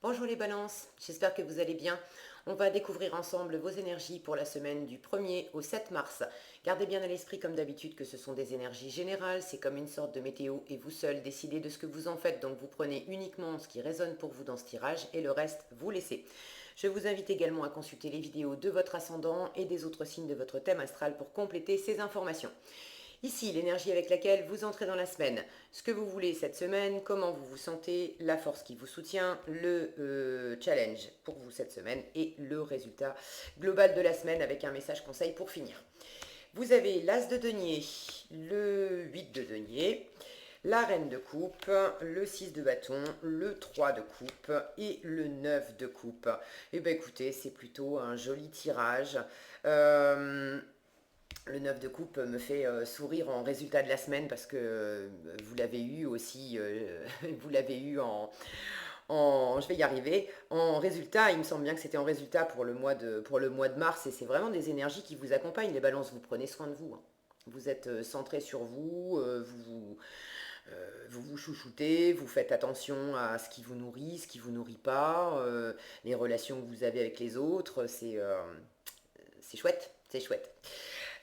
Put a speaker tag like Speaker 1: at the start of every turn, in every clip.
Speaker 1: Bonjour les balances, j'espère que vous allez bien. On va découvrir ensemble vos énergies pour la semaine du 1er au 7 mars. Gardez bien à l'esprit comme d'habitude que ce sont des énergies générales, c'est comme une sorte de météo et vous seul décidez de ce que vous en faites. Donc vous prenez uniquement ce qui résonne pour vous dans ce tirage et le reste vous laissez. Je vous invite également à consulter les vidéos de votre ascendant et des autres signes de votre thème astral pour compléter ces informations. Ici, l'énergie avec laquelle vous entrez dans la semaine, ce que vous voulez cette semaine, comment vous vous sentez, la force qui vous soutient, le challenge pour vous cette semaine et le résultat global de la semaine avec un message conseil pour finir. Vous avez l'As de denier, le 8 de denier, la reine de coupe, le 6 de bâton, le 3 de coupe et le 9 de coupe. Et bien écoutez, c'est plutôt un joli tirage. Le 9 de coupe me fait sourire en résultat de la semaine parce que vous l'avez eu aussi, vous l'avez eu je vais y arriver, en résultat, il me semble bien que c'était en résultat pour le mois de mars et c'est vraiment des énergies qui vous accompagnent, les balances, vous prenez soin de vous, hein. Vous êtes centré sur vous, vous vous chouchoutez, vous faites attention à ce qui vous nourrit, ce qui vous nourrit pas, les relations que vous avez avec les autres, c'est chouette, c'est chouette.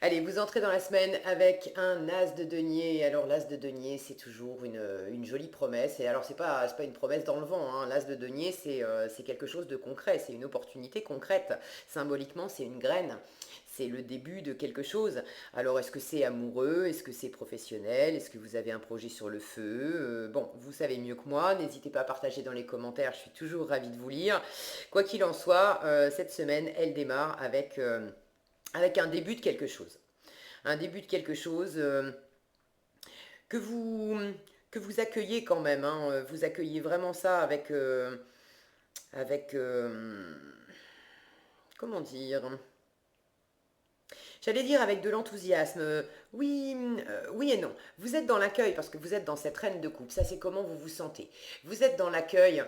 Speaker 1: Allez, vous entrez dans la semaine avec un as de denier. Alors l'as de denier, c'est toujours une jolie promesse. Et alors c'est pas une promesse dans le vent, hein. L'as de denier, c'est quelque chose de concret, c'est une opportunité concrète. Symboliquement, c'est une graine. C'est le début de quelque chose. Alors est-ce que c'est amoureux? Est-ce que c'est professionnel? Est-ce que vous avez un projet sur le feu? Bon, vous savez mieux que moi. N'hésitez pas à partager dans les commentaires. Je suis toujours ravie de vous lire. Quoi qu'il en soit, cette semaine, elle démarre avec un début de quelque chose. Un début de quelque chose que, vous, que vous accueillez quand même, hein. Vous accueillez vraiment ça avec comment dire, j'allais dire avec de l'enthousiasme. Oui, oui et non. Vous êtes dans l'accueil parce que vous êtes dans cette reine de coupe. Ça, c'est comment vous vous sentez. Vous êtes dans l'accueil.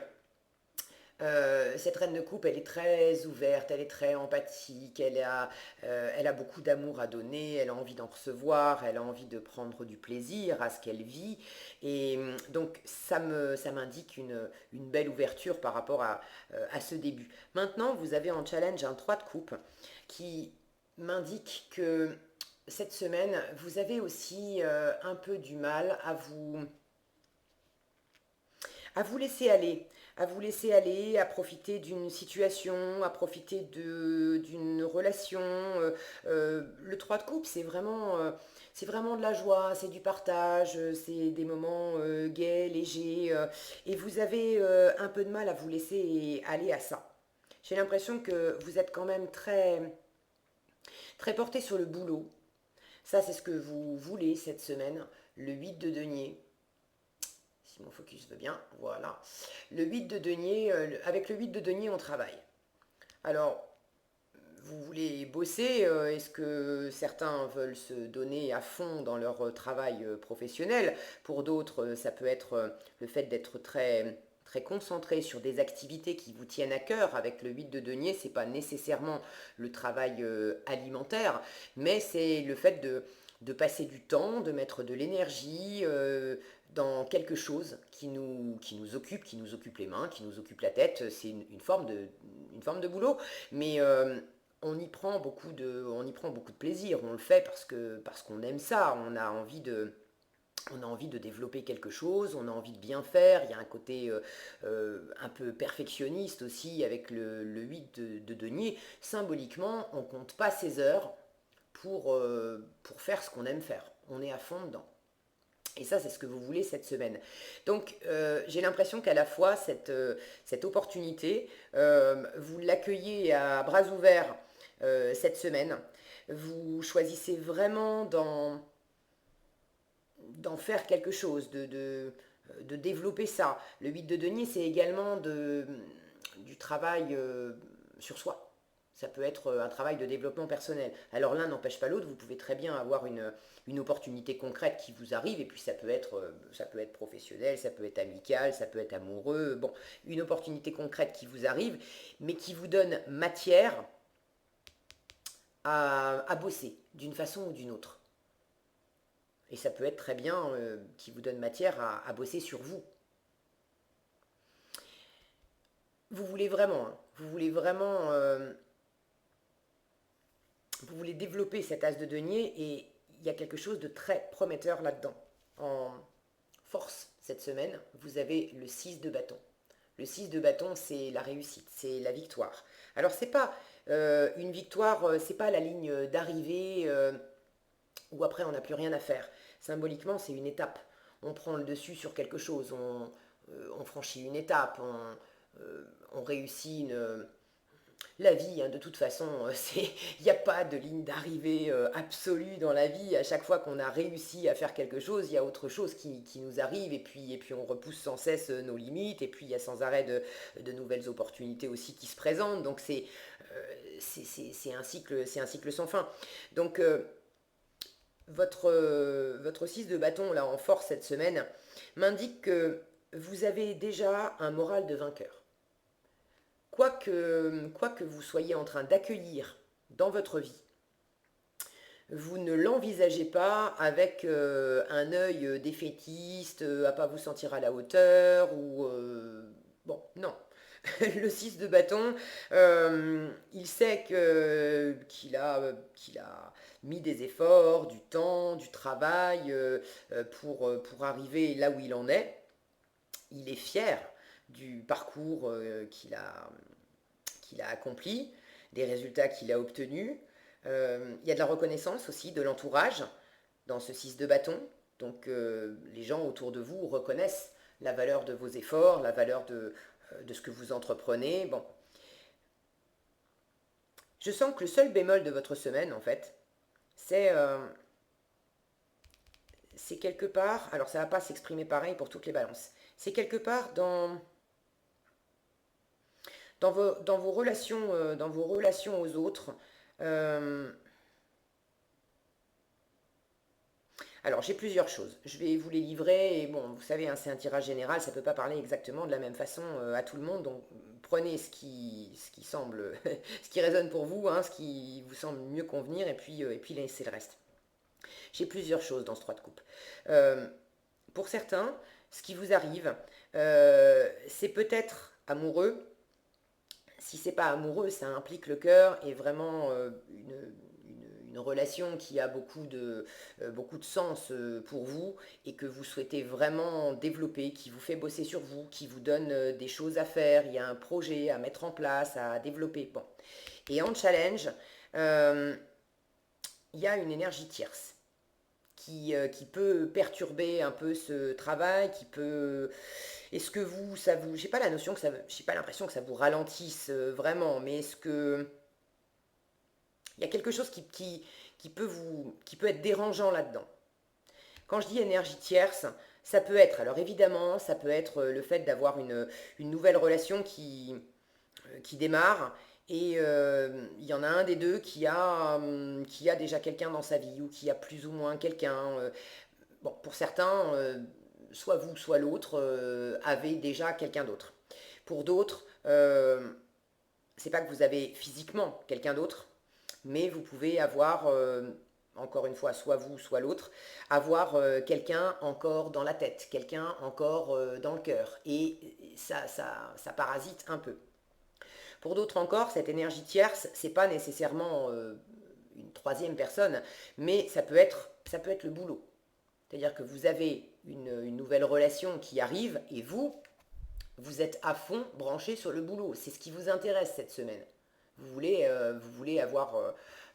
Speaker 1: Cette reine de coupe, elle est très ouverte, elle est très empathique, elle a beaucoup d'amour à donner, elle a envie d'en recevoir, elle a envie de prendre du plaisir à ce qu'elle vit. Et donc, ça m'indique une belle ouverture par rapport à ce début. Maintenant, vous avez en challenge un 3 de coupe qui m'indique que cette semaine, vous avez aussi un peu du mal à vous laisser aller, à vous laisser aller, à profiter d'une situation, à profiter d'une relation. Le 3 de coupe, c'est vraiment de la joie, c'est du partage, c'est des moments gais, légers, et vous avez un peu de mal à vous laisser aller à ça. J'ai l'impression que vous êtes quand même très porté sur le boulot. Ça, c'est ce que vous voulez cette semaine. Le 8 de denier, si mon focus veut bien, voilà. Le 8 de denier, avec le 8 de denier, on travaille. Alors, vous voulez bosser, est-ce que certains veulent se donner à fond dans leur travail professionnel? Pour d'autres, ça peut être le fait d'être très concentré sur des activités qui vous tiennent à cœur. Avec le 8 de denier, c'est pas nécessairement le travail alimentaire, mais c'est le fait de passer du temps, de mettre de l'énergie dans quelque chose qui nous occupe les mains, qui nous occupe la tête. C'est une forme de boulot, mais on y prend beaucoup de plaisir. On le fait parce qu'on aime ça. On a envie de développer quelque chose, on a envie de bien faire. Il y a un côté un peu perfectionniste aussi avec le 8 de denier. Symboliquement, on compte pas ses heures pour faire ce qu'on aime faire. On est à fond dedans. Et ça, c'est ce que vous voulez cette semaine. Donc, j'ai l'impression qu'à la fois, cette opportunité, vous l'accueillez à bras ouverts cette semaine. Vous choisissez vraiment d'en faire quelque chose, de développer ça. Le 8 de denier, c'est également du travail sur soi. Ça peut être un travail de développement personnel. Alors l'un n'empêche pas l'autre, vous pouvez très bien avoir une opportunité concrète qui vous arrive, et puis ça peut être professionnel, ça peut être amical, ça peut être amoureux, bon, une opportunité concrète qui vous arrive, mais qui vous donne matière à bosser d'une façon ou d'une autre. Et ça peut être très bien qui vous donne matière à bosser sur vous. vous voulez vraiment, hein, vous voulez vraiment, vous voulez développer cet as de denier et il y a quelque chose de très prometteur là-dedans. En force, cette semaine, vous avez le 6 de bâton. Le 6 de bâton, c'est la réussite, c'est la victoire. Alors, c'est pas une victoire, c'est pas la ligne d'arrivée où après on n'a plus rien à faire. Symboliquement, c'est une étape. On prend le dessus sur quelque chose, on franchit une étape, on réussit la vie, hein, de toute façon, il n'y a pas de ligne d'arrivée absolue dans la vie. À chaque fois qu'on a réussi à faire quelque chose, il y a autre chose qui nous arrive, et puis on repousse sans cesse nos limites, et puis il y a sans arrêt de nouvelles opportunités aussi qui se présentent. Donc c'est un cycle sans fin. Donc votre 6 de bâton, là, en force cette semaine, m'indique que vous avez déjà un moral de vainqueur. Quoi que vous soyez en train d'accueillir dans votre vie, vous ne l'envisagez pas avec un œil défaitiste, à pas vous sentir à la hauteur, ou... bon, non. Le 6 de bâton, il sait qu'il a mis des efforts, du temps, du travail pour arriver là où il en est. Il est fier du parcours qu'il a accompli, des résultats qu'il a obtenus. Il y a de la reconnaissance aussi de l'entourage dans ce 6 de bâton. Donc les gens autour de vous reconnaissent la valeur de vos efforts, la valeur de ce que vous entreprenez. Bon. Je sens que le seul bémol de votre semaine, en fait, c'est quelque part, alors ça ne va pas s'exprimer pareil pour toutes les balances, c'est quelque part dans vos relations aux autres. euh, alors j'ai plusieurs choses, je vais vous les livrer, et bon, vous savez, hein, c'est un tirage général, ça ne peut pas parler exactement de la même façon à tout le monde, donc prenez ce qui semble, ce qui résonne pour vous, hein, ce qui vous semble mieux convenir, et puis laissez le reste. J'ai plusieurs choses dans ce 3 de coupe. Euh, pour certains, ce qui vous arrive, c'est peut-être amoureux. Si c'est pas amoureux, ça implique le cœur et vraiment une relation qui a beaucoup de sens pour vous et que vous souhaitez vraiment développer, qui vous fait bosser sur vous, qui vous donne des choses à faire, il y a un projet à mettre en place, à développer. Bon. Et en challenge, euh, il y a une énergie tierce qui peut perturber un peu ce travail, qui peut... Est-ce que j'ai pas la notion que j'ai pas l'impression que ça vous ralentisse vraiment, mais est-ce que il y a quelque chose qui peut être dérangeant là-dedans? Quand je dis énergie tierce, ça peut être, alors évidemment, ça peut être le fait d'avoir une nouvelle relation qui démarre et il y en a un des deux qui a déjà quelqu'un dans sa vie ou qui a plus ou moins quelqu'un. Bon, pour certains, soit vous, soit l'autre avez déjà quelqu'un d'autre. Pour d'autres, c'est pas que vous avez physiquement quelqu'un d'autre, mais vous pouvez avoir, encore une fois, soit vous, soit l'autre, avoir quelqu'un encore dans la tête, quelqu'un encore dans le cœur. Et ça parasite un peu. Pour d'autres encore, cette énergie tierce, c'est pas nécessairement une troisième personne, mais ça peut être le boulot. C'est-à-dire que vous avez une nouvelle relation qui arrive et vous êtes à fond branché sur le boulot. C'est ce qui vous intéresse cette semaine. Vous voulez avoir,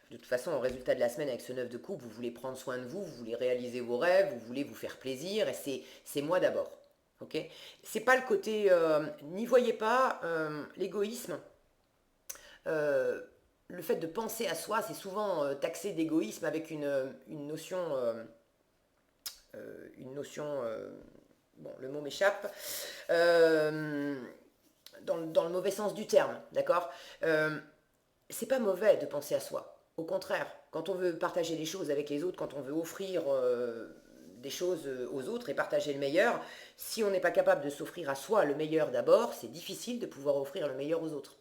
Speaker 1: de toute façon, au résultat de la semaine avec ce 9 de coupe, vous voulez prendre soin de vous, vous voulez réaliser vos rêves, vous voulez vous faire plaisir, et c'est moi d'abord. Ok. C'est pas le côté, n'y voyez pas l'égoïsme. euh, le fait de penser à soi, c'est souvent taxé d'égoïsme avec une notion, bon, le mot m'échappe, euh, dans le mauvais sens du terme, d'accord. C'est pas mauvais de penser à soi. Au contraire, quand on veut partager des choses avec les autres, quand on veut offrir des choses aux autres et partager le meilleur, si on n'est pas capable de s'offrir à soi le meilleur d'abord, c'est difficile de pouvoir offrir le meilleur aux autres.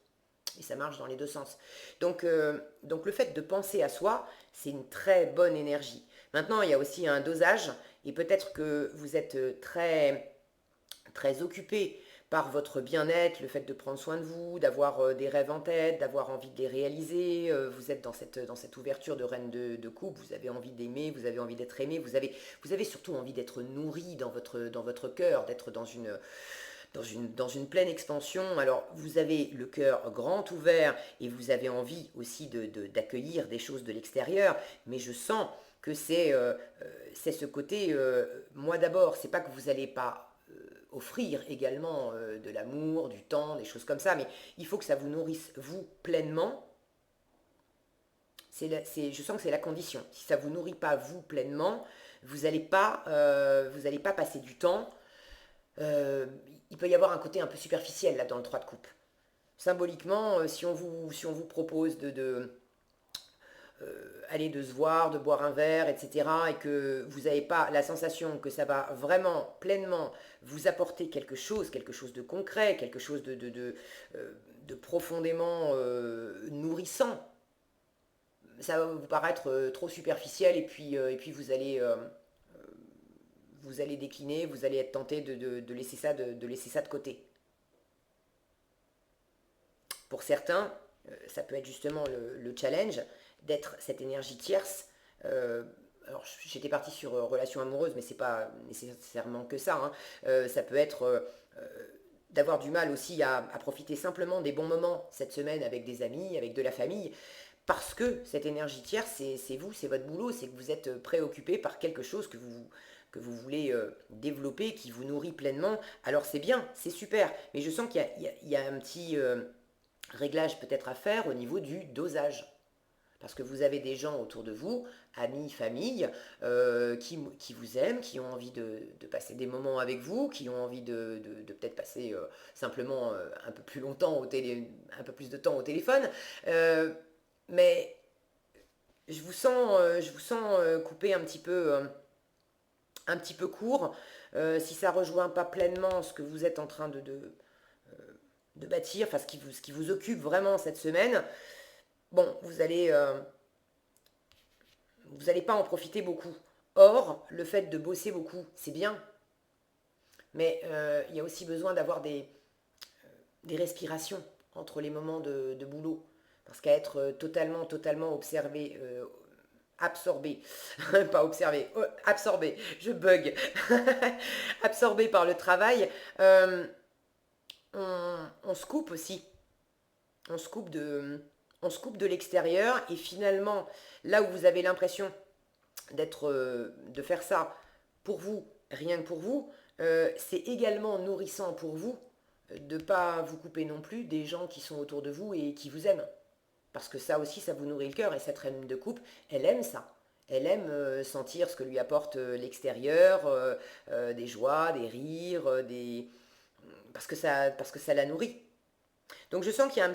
Speaker 1: Et ça marche dans les deux sens. Donc le fait de penser à soi, c'est une très bonne énergie. Maintenant, il y a aussi un dosage, et peut-être que vous êtes très, très occupé par votre bien-être, le fait de prendre soin de vous, d'avoir des rêves en tête, d'avoir envie de les réaliser. Vous êtes dans cette ouverture de reine de coupe, vous avez envie d'aimer, vous avez envie d'être aimé, vous avez surtout envie d'être nourri dans votre cœur, d'être dans une pleine expansion. Alors, vous avez le cœur grand ouvert et vous avez envie aussi d'accueillir des choses de l'extérieur, mais je sens que c'est ce côté, moi d'abord, c'est pas que vous n'allez pas offrir également de l'amour, du temps, des choses comme ça, mais il faut que ça vous nourrisse, vous, pleinement. Je sens que c'est la condition. Si ça ne vous nourrit pas, vous, pleinement, vous allez pas passer du temps. Euh, il peut y avoir un côté un peu superficiel là dans le 3 de coupe. Symboliquement, si on vous propose aller de se voir, de boire un verre, etc., et que vous n'avez pas la sensation que ça va vraiment pleinement vous apporter quelque chose de concret, quelque chose de profondément nourrissant, ça va vous paraître trop superficiel et puis vous allez décliner, vous allez être tenté de laisser ça de côté. Pour certains, ça peut être justement le challenge d'être cette énergie tierce. Euh, alors j'étais partie sur relation amoureuse, mais c'est pas nécessairement que ça, hein. Ça peut être d'avoir du mal aussi à profiter simplement des bons moments cette semaine avec des amis, avec de la famille, parce que cette énergie tierce, c'est vous, c'est votre boulot, c'est que vous êtes préoccupé par quelque chose que vous voulez développer, qui vous nourrit pleinement. Alors c'est bien, c'est super, mais je sens qu'il y a un petit réglage peut-être à faire au niveau du dosage. Parce que vous avez des gens autour de vous, amis, famille, qui vous aiment, qui ont envie de passer des moments avec vous, qui ont envie de peut-être passer simplement un peu plus longtemps un peu plus de temps au téléphone. Euh, mais je vous sens couper un petit peu court. Si ça rejoint pas pleinement ce que vous êtes en train de bâtir, enfin ce qui vous occupe vraiment cette semaine, bon, vous allez pas en profiter beaucoup. Or, le fait de bosser beaucoup, c'est bien, mais il y a aussi besoin d'avoir des respirations entre les moments de boulot. Parce qu'à être totalement observé, absorbé, pas observé, absorbé, je bug, absorbé par le travail, on se coupe aussi. On se coupe on se coupe de l'extérieur et finalement, là où vous avez l'impression de faire ça pour vous, rien que pour vous, c'est également nourrissant pour vous de ne pas vous couper non plus des gens qui sont autour de vous et qui vous aiment. Parce que ça aussi, ça vous nourrit le cœur et cette reine de coupe, elle aime ça. Elle aime sentir ce que lui apporte l'extérieur, des joies, des rires, parce que ça la nourrit. Donc je sens qu'il y a un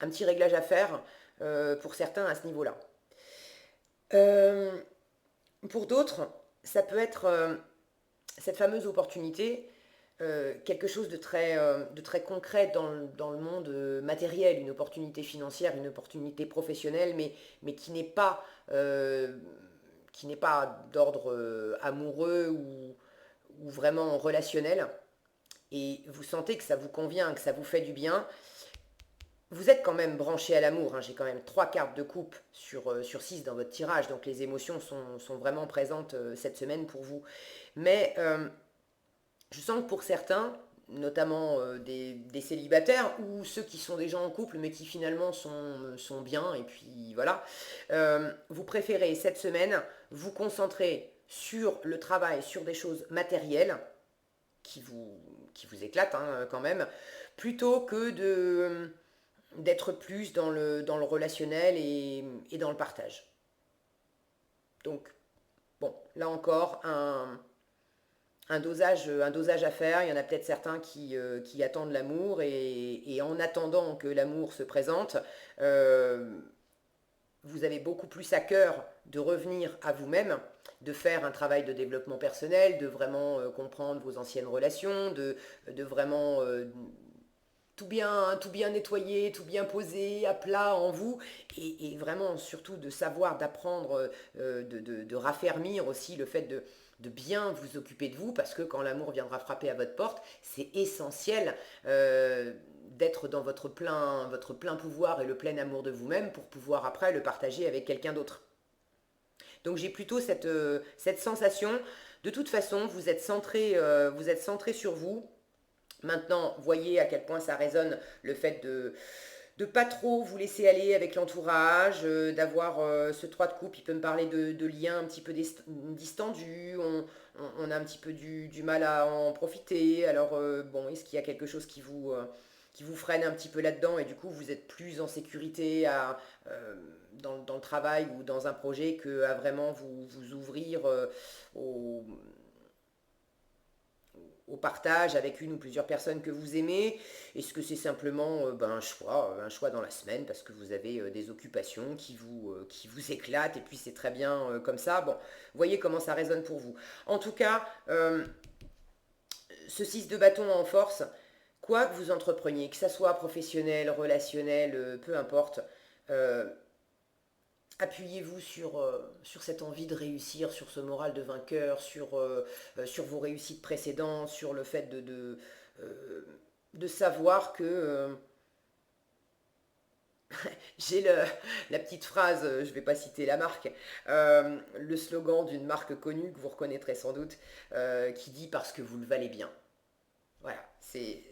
Speaker 1: petit réglage à faire pour certains à ce niveau-là. Euh, pour d'autres, ça peut être cette fameuse opportunité, quelque chose de très concret dans le monde matériel, une opportunité financière, une opportunité professionnelle, mais qui n'est pas d'ordre amoureux ou vraiment relationnel. Et vous sentez que ça vous convient, que ça vous fait du bien. Vous êtes quand même branché à l'amour, hein. J'ai quand même 3 cartes de coupe sur 6 dans votre tirage, donc les émotions sont vraiment présentes cette semaine pour vous. Mais je sens que pour certains, notamment des célibataires ou ceux qui sont déjà en couple mais qui finalement sont bien, et puis voilà, vous préférez cette semaine vous concentrer sur le travail, sur des choses matérielles qui vous, qui vous éclatent hein, quand même, plutôt que d'être plus dans le relationnel et dans le partage. Donc, bon, là encore, un dosage à faire. Il y en a peut-être certains qui attendent l'amour et en attendant que l'amour se présente, euh, vous avez beaucoup plus à cœur de revenir à vous-même, de faire un travail de développement personnel, de vraiment comprendre vos anciennes relations, de vraiment tout bien nettoyer, tout bien poser, à plat en vous, et vraiment surtout de savoir, d'apprendre, de raffermir aussi le fait de bien vous occuper de vous, parce que quand l'amour viendra frapper à votre porte, c'est essentiel d'être dans votre plein pouvoir et le plein amour de vous-même pour pouvoir après le partager avec quelqu'un d'autre. Donc j'ai plutôt cette sensation, de toute façon, vous êtes centré sur vous. Maintenant, voyez à quel point ça résonne le fait de pas trop vous laisser aller avec l'entourage, d'avoir ce 3 de coupe, il peut me parler de liens un petit peu distendus, on a un petit peu du mal à en profiter. Alors bon, est-ce qu'il y a quelque chose qui vous freine un petit peu là-dedans et du coup vous êtes plus en sécurité dans le travail ou dans un projet que à vraiment vous ouvrir au, au partage avec une ou plusieurs personnes que vous aimez? Est-ce que c'est simplement un choix dans la semaine parce que vous avez des occupations qui vous éclatent et puis c'est très bien comme ça. Bon, voyez comment ça résonne pour vous. En tout cas, ce 6 de bâton en force, quoi que vous entrepreniez, que ça soit professionnel, relationnel, peu importe, euh, appuyez-vous sur cette envie de réussir, sur ce moral de vainqueur, sur vos réussites précédentes, sur le fait de savoir que j'ai la petite phrase, je ne vais pas citer la marque, le slogan d'une marque connue que vous reconnaîtrez sans doute, qui dit parce que vous le valez bien. Voilà, c'est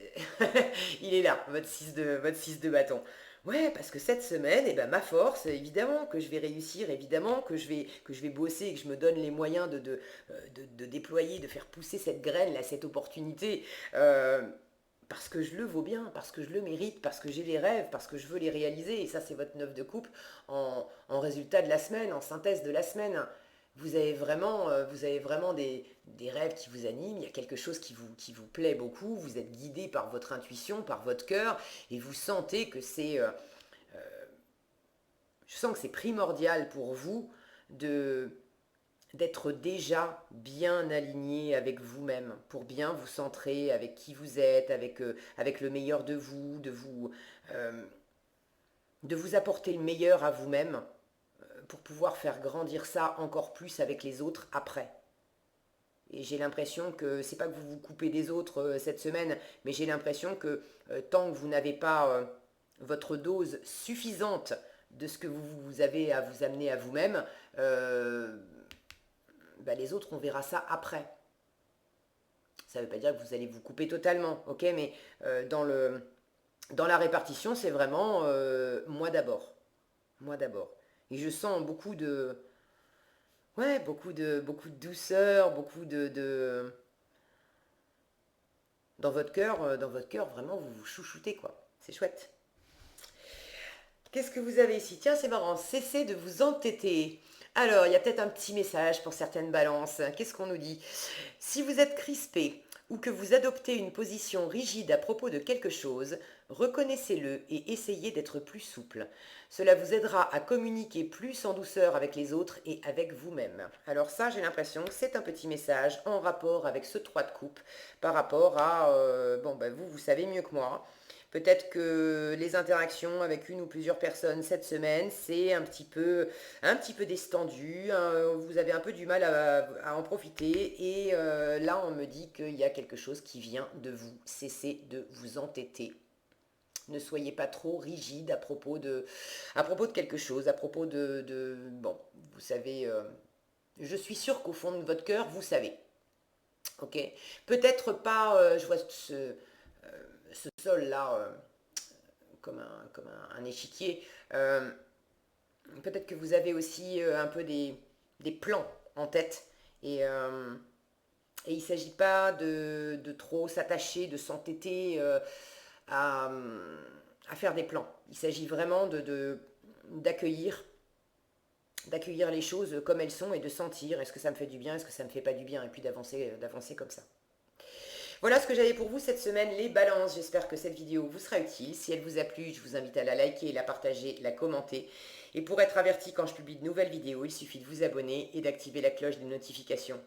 Speaker 1: il est là, votre 6 de bâton. Ouais, parce que cette semaine, eh ben, ma force, évidemment que je vais réussir, évidemment que je vais bosser et que je me donne les moyens de déployer, de faire pousser cette graine, là, cette opportunité, parce que je le vaux bien, parce que je le mérite, parce que j'ai les rêves, parce que je veux les réaliser. Et ça, c'est votre 9 de coupe en résultat de la semaine, en synthèse de la semaine. Vous avez vraiment des rêves qui vous animent, il y a quelque chose qui vous plaît beaucoup, vous êtes guidé par votre intuition, par votre cœur, et vous sentez que je sens que c'est primordial pour vous de d'être déjà bien aligné avec vous-même, pour bien vous centrer avec qui vous êtes, avec le meilleur de vous, euh, de vous apporter le meilleur à vous-même pour pouvoir faire grandir ça encore plus avec les autres après. Et j'ai l'impression que c'est pas que vous vous coupez des autres cette semaine, mais j'ai l'impression que tant que vous n'avez pas votre dose suffisante de ce que vous avez à vous amener à vous-même, euh, bah, les autres, on verra ça après. Ça ne veut pas dire que vous allez vous couper totalement, ok? Mais dans la répartition, c'est vraiment moi d'abord. Moi d'abord. Et je sens ouais, beaucoup de douceur, dans votre cœur, vraiment, vous vous chouchoutez, quoi. C'est chouette. Qu'est-ce que vous avez ici? Tiens, c'est marrant, cessez de vous entêter. Alors, il y a peut-être un petit message pour certaines balances. Qu'est-ce qu'on nous dit? Si vous êtes crispé ou que vous adoptez une position rigide à propos de quelque chose, reconnaissez-le et essayez d'être plus souple. Cela vous aidera à communiquer plus en douceur avec les autres et avec vous-même. Alors ça, j'ai l'impression que c'est un petit message en rapport avec ce 3 de coupe par rapport à... vous savez mieux que moi. Peut-être que les interactions avec une ou plusieurs personnes cette semaine, c'est un petit peu distendu, hein, vous avez un peu du mal à en profiter et là on me dit qu'il y a quelque chose qui vient de vous. Cessez de vous entêter. Ne soyez pas trop rigide à propos de quelque chose, à propos bon, vous savez, je suis sûre qu'au fond de votre cœur, vous savez. Ok? Peut-être pas, je vois ce sol-là comme un échiquier. Euh, Peut-être que vous avez aussi un peu des plans en tête et il ne s'agit pas de trop s'attacher, de s'entêter à, à faire des plans. Il s'agit vraiment d'accueillir d'accueillir les choses comme elles sont et de sentir est-ce que ça me fait du bien, est-ce que ça me fait pas du bien et puis d'avancer comme ça. Voilà ce que j'avais pour vous cette semaine, les balances. J'espère que cette vidéo vous sera utile. Si elle vous a plu, je vous invite à la liker, la partager, la commenter. Et pour être averti quand je publie de nouvelles vidéos, il suffit de vous abonner et d'activer la cloche des notifications.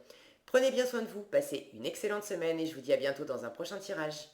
Speaker 1: Prenez bien soin de vous, passez une excellente semaine et je vous dis à bientôt dans un prochain tirage.